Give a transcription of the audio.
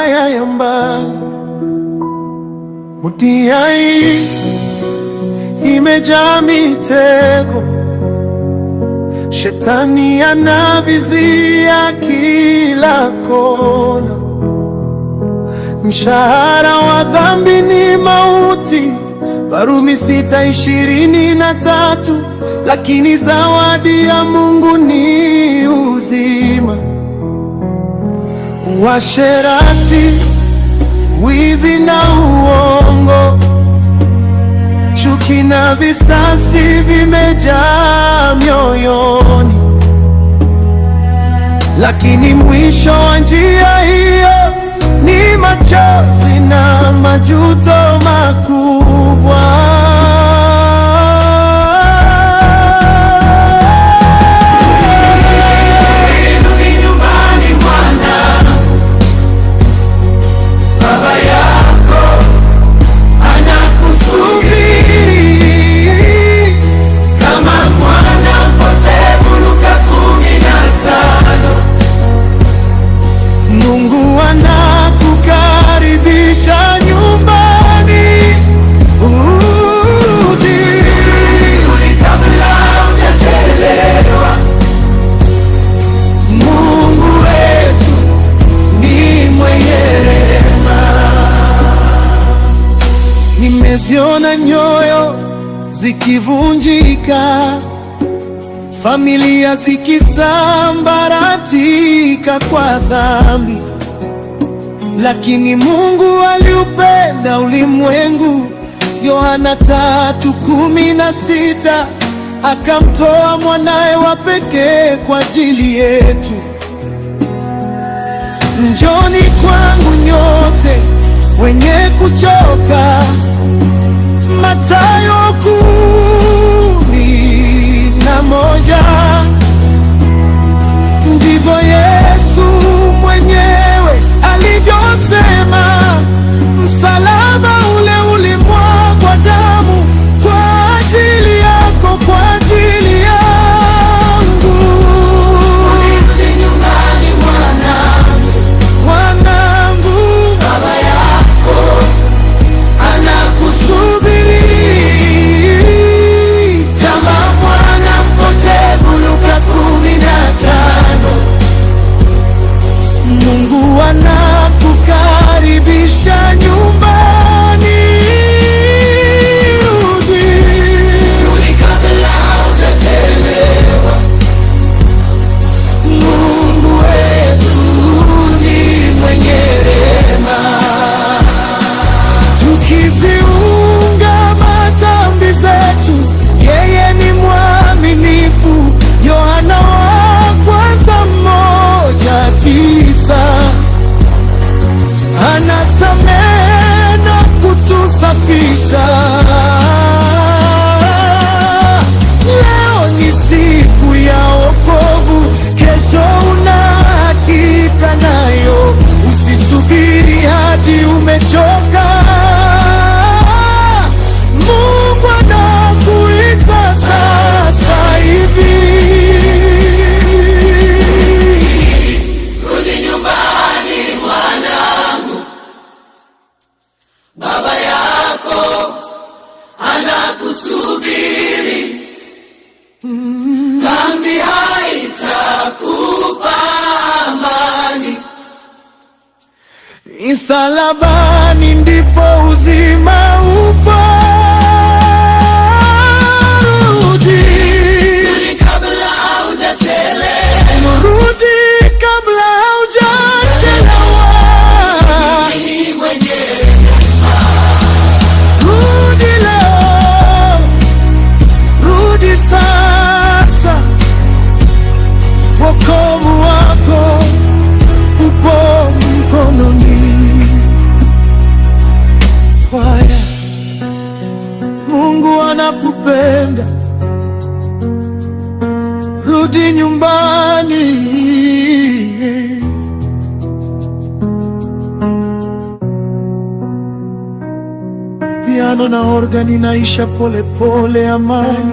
yamba mutiai imejaa mitego, shetani anavizia kila kona. Mshahara wa dhambi ni mauti, Warumi 6:23, lakini zawadi ya Mungu ni uzima. Uasherati, wizi na uongo, chuki na visasi vimejaa mioyoni, lakini mwisho wa njia hiyo ni machozi na majuto makubwa. Mungu anakukaribisha nyumbani, urudi kabla hujachelewa. Mungu wetu ni mwenye rehema. Nimeziona nyoyo zikivunjika, familia zikisambaratika kwa dhambi, lakini Mungu aliupenda ulimwengu. Yohana 3:16, akamtoa mwanaye wa pekee kwa ajili yetu. Njoni kwangu nyote wenye kuchoka, Mathayo 10:1. Ndivyo Yesu mwenyewe alivyosema, msalaba ule ulimwagwa damu kwa ajili yako, kwa ajili yangu. Urudi nyumbani mwanangu, mwanangu, baba yako anakusubiri kama mwana mpotevu. Luka 15. Mungu anakukaribisha nyumbani, rudi kabla hujachelewa. Mungu wetu ni mwenye rehema. Tukiziungama dhambi zetu, yeye ni mwaminifu. Yohana wa kwanza 1:9, anasamehe na kutusafisha. Leo ni siku ya wokovu, kesho una hakika nayo. Usisubiri hadi umechoka, Mungu anakuita sasa hivi. Rudi nyumbani mwanangu, baba yako anakusubiri. Dhambi haitakupa amani, msalabani ndipo uzima upo. Rudi kabla hujachelewa, rudi kabla hujachelewa. Rudi leo, rudi sasa, wokovu wako upo mkononi. Kwaya, Mungu anakupenda, rudi nyumbani. Piano na organ inaisha pole pole, amani